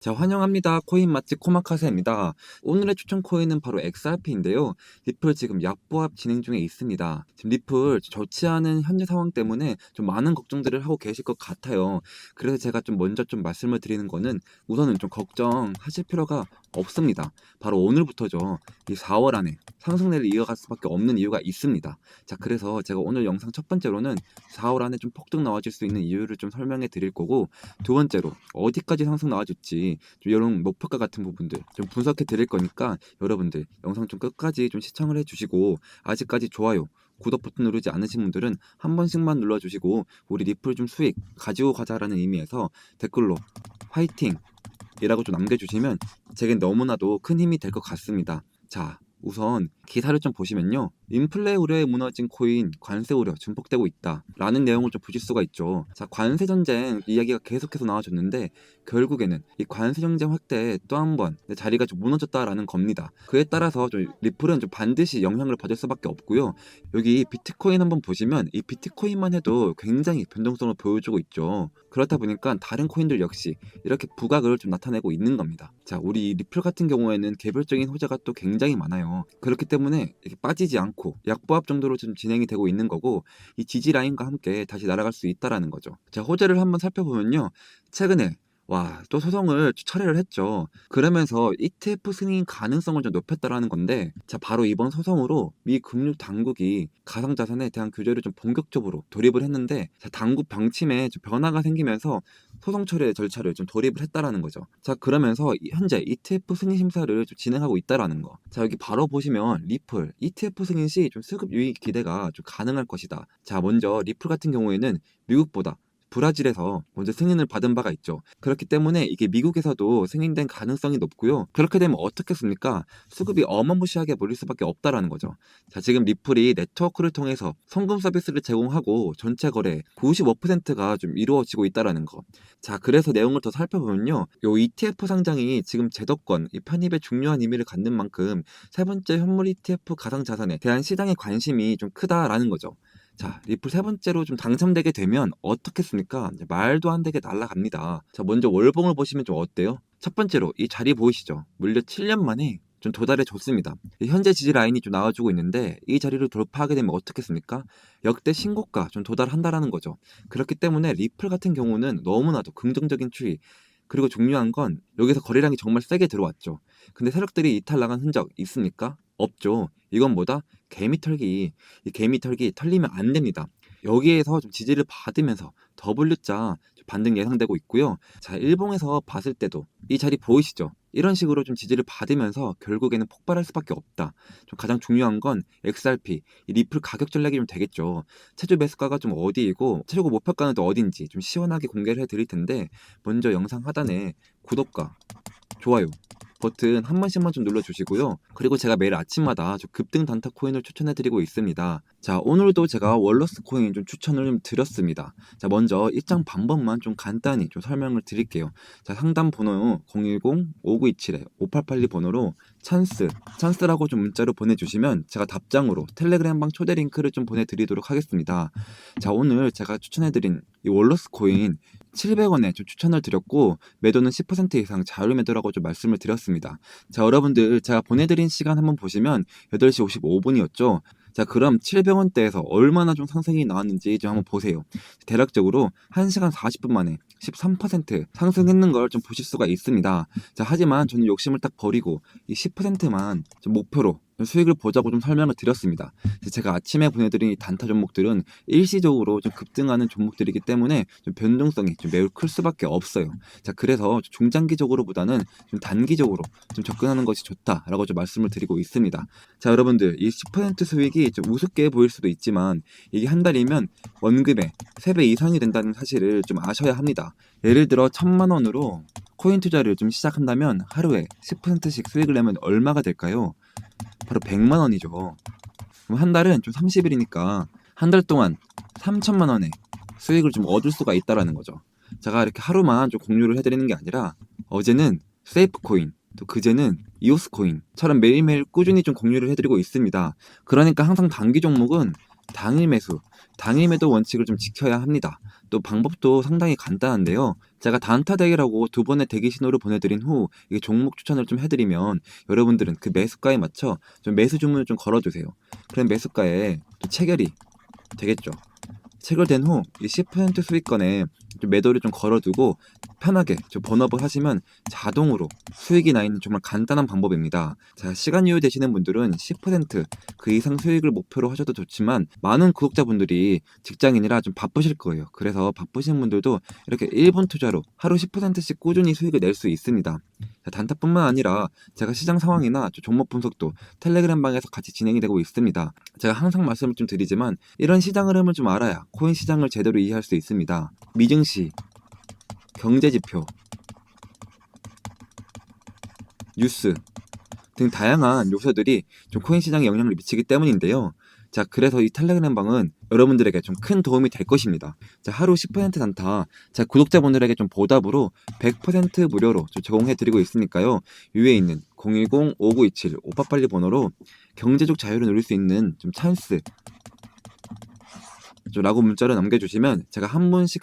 자, 환영합니다. 코인 맛집 코마카세입니다. 오늘의 추천 코인은 바로 XRP인데요. 리플 지금 약보합 진행 중에 있습니다. 지금 리플 좋지 않은 현재 상황 때문에 좀 많은 걱정들을 하고 계실 것 같아요. 그래서 제가 좀 먼저 좀 말씀을 드리는 거는 우선은 좀 걱정하실 필요가 없습니다. 바로 오늘부터죠. 이 4월 안에 상승세를 이어갈 수밖에 없는 이유가 있습니다. 자, 그래서 제가 오늘 영상 첫 번째로는 4월 안에 좀 폭등 나와줄 수 있는 이유를 좀 설명해 드릴 거고, 두 번째로 어디까지 상승 나와줄지 좀 이런 목표가 같은 부분들 좀 분석해 드릴 거니까 여러분들 영상 좀 끝까지 좀 시청을 해주시고, 아직까지 좋아요 구독 버튼 누르지 않으신 분들은 한 번씩만 눌러주시고, 우리 리플 좀 수익 가지고 가자라는 의미에서 댓글로 화이팅 이라고 좀 남겨주시면 제겐 너무나도 큰 힘이 될 것 같습니다. 자, 우선 기사를 좀 보시면요, 인플레 우려에 무너진 코인 관세 우려 증폭되고 있다 라는 내용을 좀 보실 수가 있죠. 자, 관세 전쟁 이야기가 계속해서 나와줬는데 결국에는 이 관세 전쟁 확대에 또 한 번 자리가 좀 무너졌다라는 겁니다. 그에 따라서 좀 리플은 좀 반드시 영향을 받을 수밖에 없고요. 여기 비트코인 한번 보시면 이 비트코인만 해도 굉장히 변동성을 보여주고 있죠. 그렇다 보니까 다른 코인들 역시 이렇게 부각을 좀 나타내고 있는 겁니다. 자, 우리 리플 같은 경우에는 개별적인 호재가 또 굉장히 많아요. 그렇기 때문에 이렇게 빠지지 않고 약보합 정도로 좀 진행이 되고 있는 거고, 이 지지 라인과 함께 다시 날아갈 수 있다라는 거죠. 자, 호재를 한번 살펴보면요, 최근에 또 소송을 철회를 했죠. 그러면서 ETF 승인 가능성을 좀 높였다라는 건데, 자, 바로 이번 소송으로 미 금융 당국이 가상자산에 대한 규제를 좀 본격적으로 돌입을 했는데, 자, 당국 방침에 좀 변화가 생기면서 소송 처리 절차를 좀 돌입을 했다라는 거죠. 자, 그러면서 현재 ETF 승인 심사를 좀 진행하고 있다라는 거. 자, 여기 바로 보시면 리플 ETF 승인 시 좀 수급 유입 기대가 좀 가능할 것이다. 자, 먼저 리플 같은 경우에는 미국보다 브라질에서 먼저 승인을 받은 바가 있죠. 그렇기 때문에 이게 미국에서도 승인된 가능성이 높고요. 그렇게 되면 어떻겠습니까? 수급이 어마무시하게 몰릴 수밖에 없다라는 거죠. 자, 지금 리플이 네트워크를 통해서 송금 서비스를 제공하고 전체 거래 95%가 좀 이루어지고 있다라는 거. 자, 그래서 내용을 더 살펴보면요, 요 ETF 상장이 지금 제도권 이 편입에 중요한 의미를 갖는 만큼 세 번째 현물 ETF 가상자산에 대한 시장의 관심이 좀 크다라는 거죠. 자, 리플 세 번째로 좀 당첨되게 되면 어떻겠습니까? 이제 말도 안 되게 날아갑니다. 자, 먼저 월봉을 보시면 좀 어때요? 첫 번째로 이 자리 보이시죠? 무려 7년 만에 좀 도달해 줬습니다. 현재 지지 라인이 좀 나와주고 있는데, 이 자리를 돌파하게 되면 어떻겠습니까? 역대 신고가 좀 도달한다라는 거죠. 그렇기 때문에 리플 같은 경우는 너무나도 긍정적인 추이, 그리고 중요한 건 여기서 거래량이 정말 세게 들어왔죠. 근데 세력들이 이탈 나간 흔적 있습니까? 없죠. 이건 뭐다? 개미 털기. 이 개미 털기 털리면 안 됩니다. 여기에서 좀 지지를 받으면서 W자 반등 예상되고 있고요. 자, 일봉에서 봤을 때도 이 자리 보이시죠? 이런 식으로 좀 지지를 받으면서 결국에는 폭발할 수밖에 없다. 좀 가장 중요한 건 XRP, 이 리플 가격 전략이 좀 되겠죠. 최저 매수가가 좀 어디이고 최고 목표가는 또 어딘지 좀 시원하게 공개를 해드릴 텐데, 먼저 영상 하단에 구독과 좋아요 버튼 한 번씩만 좀 눌러주시고요. 그리고 제가 매일 아침마다 좀 급등 단타 코인을 추천해드리고 있습니다. 자, 오늘도 제가 월러스 코인 좀 추천을 좀 드렸습니다. 자, 먼저 입장 방법만 좀 간단히 좀 설명을 드릴게요. 자, 상담 번호 010-5927-5882 번호로 찬스라고 좀 문자로 보내주시면 제가 답장으로 텔레그램방 초대 링크를 좀 보내드리도록 하겠습니다. 자, 오늘 제가 추천해드린 이 월러스 코인 700원에 좀 추천을 드렸고, 매도는 10% 이상 자율 매도라고 좀 말씀을 드렸습니다. 자, 여러분들 제가 보내드린 시간 한번 보시면 8시 55분이었죠. 자, 그럼 700원대에서 얼마나 좀 상승이 나왔는지 좀 한번 보세요. 대략적으로 1시간 40분 만에 13% 상승했는 걸 좀 보실 수가 있습니다. 자, 하지만 저는 욕심을 딱 버리고 이 10%만 좀 목표로 수익을 보자고 좀 설명을 드렸습니다. 제가 아침에 보내드린 이 단타 종목들은 일시적으로 좀 급등하는 종목들이기 때문에 좀 변동성이 좀 매우 클 수밖에 없어요. 자, 그래서 중장기적으로보다는 좀 단기적으로 좀 접근하는 것이 좋다라고 좀 말씀을 드리고 있습니다. 자, 여러분들 이 10% 수익이 좀 우습게 보일 수도 있지만 이게 한 달이면 원금의 3배 이상이 된다는 사실을 좀 아셔야 합니다. 예를 들어 1,000만 원으로 코인 투자를 좀 시작한다면 하루에 10%씩 수익을 내면 얼마가 될까요? 바로 100만 원이죠. 그럼 한 달은 좀 30일이니까 한 달 동안 3천만 원의 수익을 좀 얻을 수가 있다라는 거죠. 제가 이렇게 하루만 좀 공유를 해드리는 게 아니라 어제는 세이프 코인, 또 그제는 이오스 코인처럼 매일매일 꾸준히 좀 공유를 해드리고 있습니다. 그러니까 항상 단기 종목은 당일 매수, 당일 매도 원칙을 좀 지켜야 합니다. 또 방법도 상당히 간단한데요. 제가 단타 대기라고 두 번의 대기 신호를 보내드린 후 이게 종목 추천을 좀 해드리면 여러분들은 그 매수가에 맞춰 좀 매수 주문을 좀 걸어주세요. 그럼 매수가에 또 체결이 되겠죠. 체결된 후 이 10% 수익권에 좀 매도를 좀 걸어두고 편하게 좀 본업을 하시면 자동으로 수익이 나는 정말 간단한 방법입니다. 자, 시간 여유 되시는 분들은 10%그 이상 수익을 목표로 하셔도 좋지만 많은 구독자분들이 직장인이라 좀 바쁘실 거예요. 그래서 바쁘신 분들도 이렇게 1분 투자로 하루 10%씩 꾸준히 수익을 낼 수 있습니다. 자, 단타뿐만 아니라 제가 시장 상황이나 종목 분석도 텔레그램 방에서 같이 진행이 되고 있습니다. 제가 항상 말씀을 좀 드리지만 이런 시장 흐름을 좀 알아야 코인 시장을 제대로 이해할 수 있습니다. 미증시, 경제지표, 뉴스 등 다양한 요소들이 좀 코인 시장에 영향을 미치기 때문인데요. 자, 그래서 이 텔레그램 방은 여러분들에게 좀 큰 도움이 될 것입니다. 자, 하루 10% 단타, 자, 구독자분들에게 좀 보답으로 100% 무료로 좀 제공해 드리고 있으니까요. 위에 있는 010-5927-5882 번호로 경제적 자유를 누릴 수 있는 좀 찬스 라고 문자를 남겨주시면 제가 한 분씩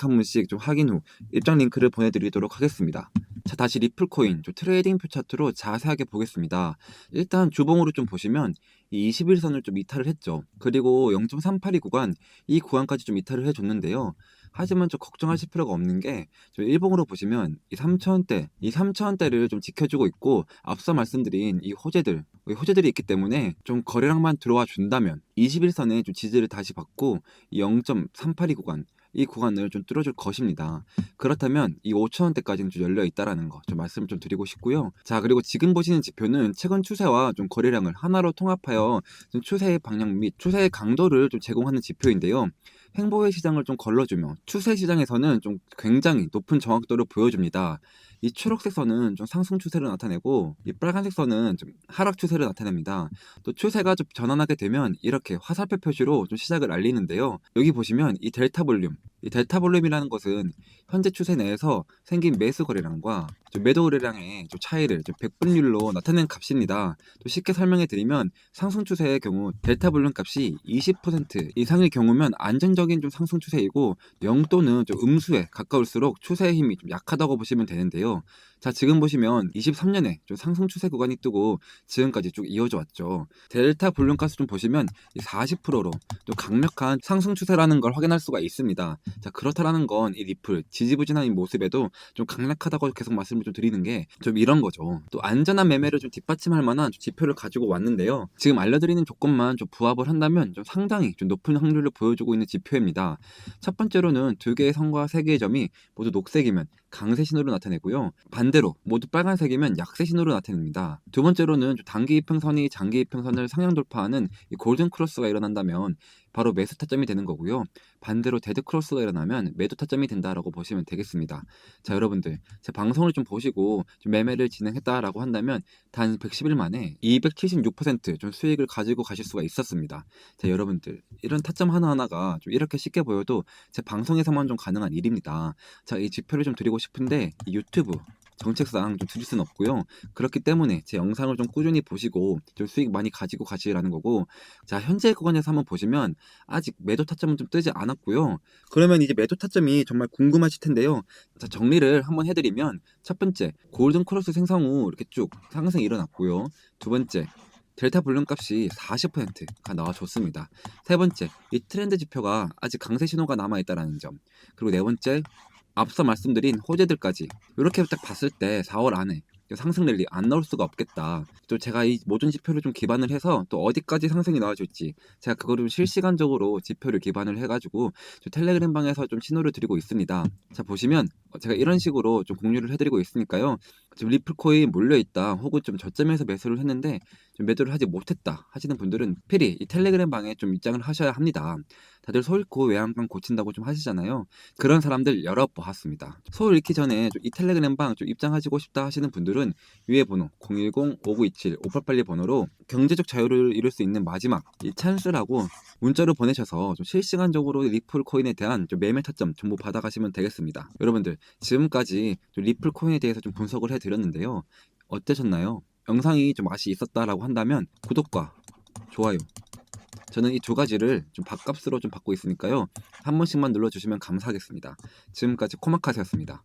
좀 확인 후 입장 링크를 보내드리도록 하겠습니다. 자, 다시 리플코인 트레이딩 표 차트로 자세하게 보겠습니다. 일단 주봉으로 좀 보시면 이 21선을 좀 이탈을 했죠. 그리고 0.382 구간, 이 구간까지 좀 이탈을 해줬는데요. 하지만 좀 걱정하실 필요가 없는 게 저 일봉으로 보시면 이 3,000원대, 이 3,000원대를 좀 지켜주고 있고 앞서 말씀드린 이 호재들이 있기 때문에 좀 거래량만 들어와 준다면 21선에 좀 지지를 다시 받고 이 0.382 구간, 이 구간을 좀 뚫어줄 것입니다. 그렇다면 이 5,000원대까지는 좀 열려 있다라는 거 좀 말씀을 좀 드리고 싶고요. 자, 그리고 지금 보시는 지표는 최근 추세와 좀 거래량을 하나로 통합하여 좀 추세의 방향 및 추세의 강도를 좀 제공하는 지표인데요. 횡보의 시장을 좀 걸러주며 추세 시장에서는 좀 굉장히 높은 정확도를 보여줍니다. 이 초록색 선은 좀 상승 추세를 나타내고 이 빨간색 선은 좀 하락 추세를 나타냅니다. 또 추세가 좀 전환하게 되면 이렇게 화살표 표시로 좀 시작을 알리는데요. 여기 보시면 이 델타 볼륨이라는 것은 현재 추세 내에서 생긴 매수 거래량과 매도 거래량의 좀 차이를 좀 백분율로 나타낸 값입니다. 또 쉽게 설명해 드리면 상승 추세의 경우 델타 볼륨 값이 20% 이상의 경우면 안정적인 좀 상승 추세이고 0 또는 좀 음수에 가까울수록 추세의 힘이 좀 약하다고 보시면 되는데요. 자, 지금 보시면 23년에 좀 상승 추세 구간이 뜨고 지금까지 쭉 이어져 왔죠. 델타 볼륨 값을 좀 보시면 40%로 또 강력한 상승 추세라는 걸 확인할 수가 있습니다. 자, 그렇다라는 건 이 리플 지지부진한 이 모습에도 좀 강력하다고 계속 말씀을 좀 드리는 게 좀 이런 거죠. 또 안전한 매매를 좀 뒷받침할 만한 지표를 가지고 왔는데요. 지금 알려드리는 조건만 좀 부합을 한다면 좀 상당히 좀 높은 확률을 보여주고 있는 지표입니다. 첫 번째로는 두 개의 선과 세 개의 점이 모두 녹색이면 강세 신호를 나타내고요. 반대로 모두 빨간색이면 약세 신호를 나타냅니다. 두 번째로는 단기 이평선이 장기 이평선을 상향 돌파하는 이 골든 크로스가 일어난다면 바로 매수 타점이 되는 거고요. 반대로 데드 크로스가 일어나면 매도 타점이 된다라고 보시면 되겠습니다. 자, 여러분들 제 방송을 좀 보시고 좀 매매를 진행했다라고 한다면 단 110일 만에 276%좀 수익을 가지고 가실 수가 있었습니다. 자, 여러분들 이런 타점 하나하나가 좀 이렇게 쉽게 보여도 제 방송에서만 좀 가능한 일입니다. 자, 이 지표를 좀 드리고 싶은데 이 유튜브 정책상 좀 드릴 수는 없고요. 그렇기 때문에 제 영상을 좀 꾸준히 보시고 좀 수익 많이 가지고 가시라는 거고, 자, 현재 구간에서 한번 보시면 아직 매도 타점은 좀 뜨지 않았고요. 그러면 이제 매도 타점이 정말 궁금하실 텐데요. 자, 정리를 한번 해드리면 첫 번째 골든 크로스 생성 후 이렇게 쭉 상승이 일어났고요. 두 번째 델타 볼륨 값이 40%가 나와줬습니다. 세 번째, 이 트렌드 지표가 아직 강세 신호가 남아있다는 점. 그리고 네 번째, 앞서 말씀드린 호재들까지 이렇게 딱 봤을 때 4월 안에 상승 랠리 안 나올 수가 없겠다. 또 제가 이 모든 지표를 좀 기반을 해서 또 어디까지 상승이 나와줄지 제가 그거를 실시간적으로 지표를 기반을 해가지고 텔레그램 방에서 좀 신호를 드리고 있습니다. 자, 보시면 제가 이런 식으로 좀 공유를 해드리고 있으니까요. 지금 리플코인 몰려있다 혹은 좀 저점에서 매수를 했는데 좀 매도를 하지 못했다 하시는 분들은 필히 이 텔레그램 방에 좀 입장을 하셔야 합니다. 다들 소 잃고 외양간 고친다고 좀 하시잖아요. 그런 사람들 열어보았습니다. 소 잃기 전에 이 텔레그램 방 좀 입장하시고 싶다 하시는 분들은 위에 번호 010-5927-5882 번호로 경제적 자유를 이룰 수 있는 마지막 이 찬스라고 문자로 보내셔서 좀 실시간적으로 리플 코인에 대한 좀 매매 타점 정보 받아가시면 되겠습니다. 여러분들 지금까지 좀 리플 코인에 대해서 좀 분석을 해드렸는데요. 어떠셨나요? 영상이 좀 맛이 있었다라고 한다면 구독과 좋아요 저는 이 두 가지를 좀 밥값으로 좀 받고 있으니까요. 한 번씩만 눌러주시면 감사하겠습니다. 지금까지 코마카세였습니다.